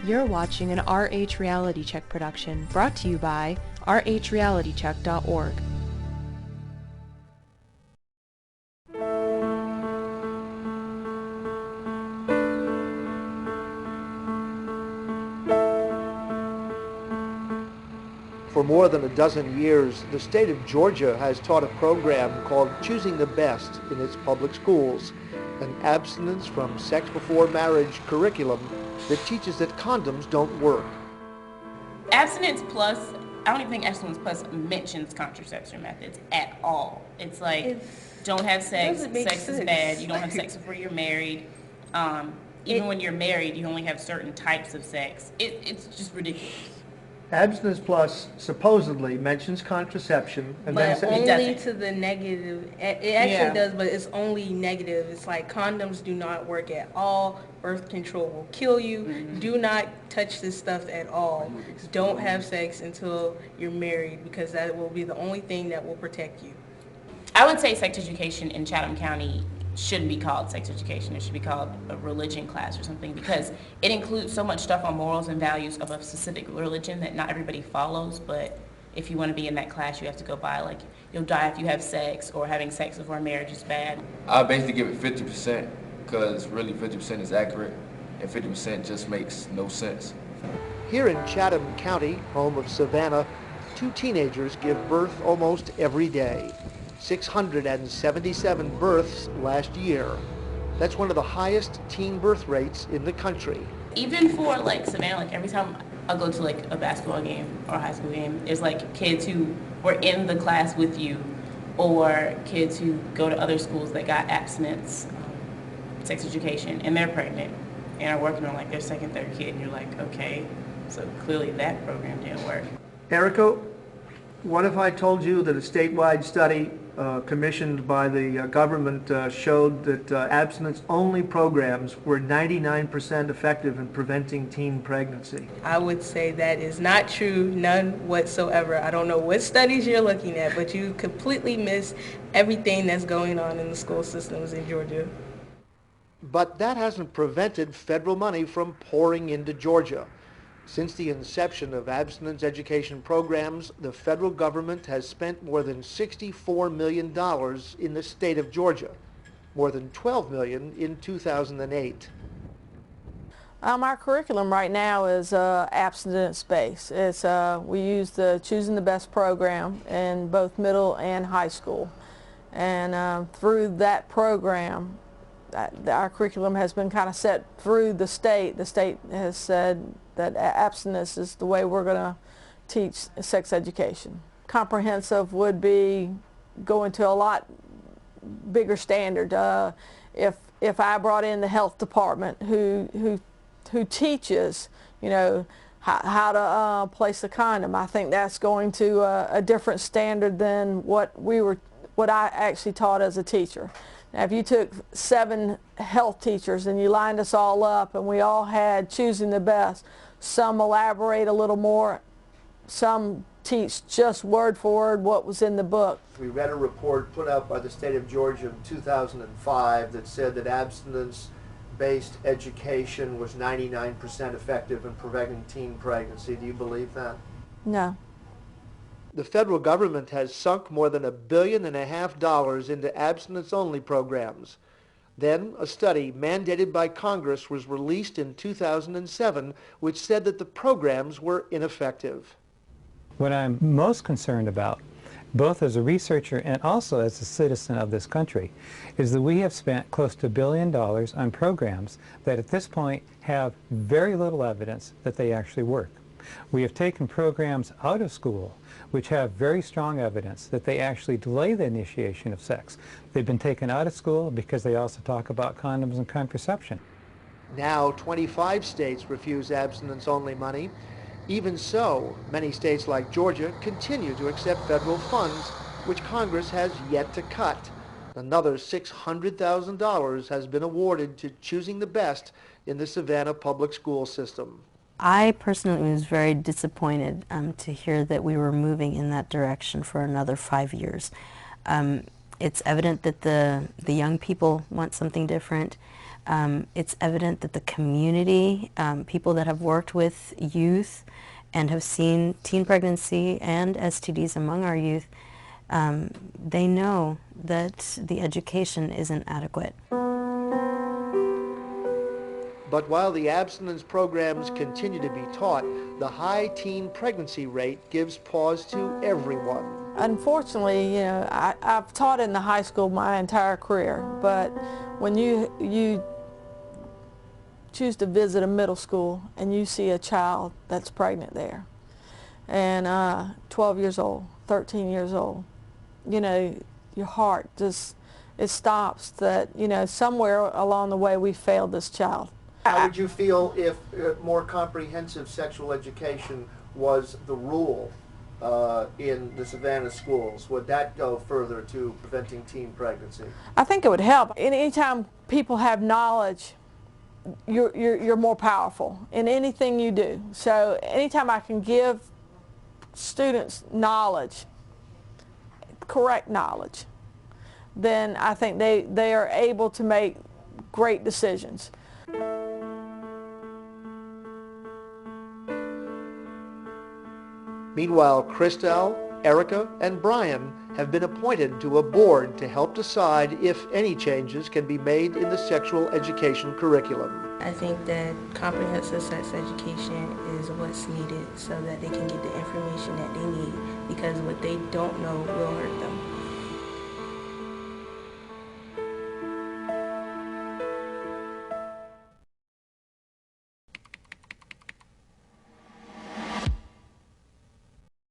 You're watching an RH Reality Check production brought to you by rhrealitycheck.org. For more than a dozen years, the state of Georgia has taught a program called Choosing the Best in its public schools, an abstinence from sex before marriage curriculum that teaches that condoms don't work. Abstinence Plus, I don't even think Abstinence Plus mentions contraception methods at all. It's like, don't have sex, sex is bad, you don't have sex before you're married. Even when you're married, you only have certain types of sex. It's just ridiculous. Abstinence Plus supposedly mentions contraception, and but then only to the negative. It actually does, but it's only negative. It's like condoms do not work at all. Birth control will kill you. Mm-hmm. Do not touch this stuff at all. Don't have sex until you're married, because that will be the only thing that will protect you. I would say sex education in Chatham County shouldn't be called sex education. It should be called a religion class or something, because it includes so much stuff on morals and values of a specific religion that not everybody follows. But if you want to be in that class, you have to go by, like, you'll die if you have sex, or having sex before marriage is bad. I basically give it 50%, because really 50% is accurate and 50% just makes no sense. Here in Chatham County, home of Savannah, 2 teenagers give birth almost every day. 677 births last year. That's one of the highest teen birth rates in the country. Even for like Savannah, like every time I go to like a basketball game or a high school game, there's like kids who were in the class with you, or kids who go to other schools that got abstinence, sex education, and they're pregnant and are working on like their second, third kid, and you're like, okay, so clearly that program didn't work. Erica, what if I told you that a statewide study commissioned by the government showed that abstinence-only programs were 99% effective in preventing teen pregnancy? I would say that is not true, none whatsoever. I don't know what studies you're looking at, but you completely miss everything that's going on in the school systems in Georgia. But that hasn't prevented federal money from pouring into Georgia. Since the inception of abstinence education programs, the federal government has spent more than $64 million in the state of Georgia, more than $12 million in 2008. Our curriculum right now is abstinence-based. It's we use the Choosing the Best program in both middle and high school, and through that program, our curriculum has been kind of set through the state. The state has said that abstinence is the way we're going to teach sex education. Comprehensive would be going to a lot bigger standard. If I brought in the health department who teaches, you know, how to place a condom, I think that's going to a different standard than what I actually taught as a teacher. Now, if you took 7 health teachers and you lined us all up and we all had Choosing the Best, some elaborate a little more, some teach just word for word what was in the book. We read a report put out by the state of Georgia in 2005 that said that abstinence-based education was 99% effective in preventing teen pregnancy. Do you believe that? No. The federal government has sunk more than $1.5 billion into abstinence-only programs. Then a study mandated by Congress was released in 2007, which said that the programs were ineffective. What I'm most concerned about, both as a researcher and also as a citizen of this country, is that we have spent close to $1 billion on programs that at this point have very little evidence that they actually work. We have taken programs out of school which have very strong evidence that they actually delay the initiation of sex. They've been taken out of school because they also talk about condoms and contraception. Now 25 states refuse abstinence-only money. Even so, many states like Georgia continue to accept federal funds, which Congress has yet to cut. Another $600,000 has been awarded to Choosing the Best in the Savannah public school system. I personally was very disappointed to hear that we were moving in that direction for another 5 years. It's evident that the young people want something different. It's evident that the community, people that have worked with youth and have seen teen pregnancy and STDs among our youth, they know that the education isn't adequate. But while the abstinence programs continue to be taught, the high teen pregnancy rate gives pause to everyone. Unfortunately, you know, I've taught in the high school my entire career, but when you choose to visit a middle school and you see a child that's pregnant there, and 12 years old, 13 years old, you know, your heart just, it stops that, you know, somewhere along the way we failed this child. How would you feel if more comprehensive sexual education was the rule in the Savannah schools? Would that go further to preventing teen pregnancy? I think it would help. Anytime people have knowledge, you're more powerful in anything you do. So anytime I can give students knowledge, correct knowledge, then I think they are able to make great decisions. Meanwhile, Christel, Erica, and Brian have been appointed to a board to help decide if any changes can be made in the sexual education curriculum. I think that comprehensive sex education is what's needed so that they can get the information that they need, because what they don't know will hurt them.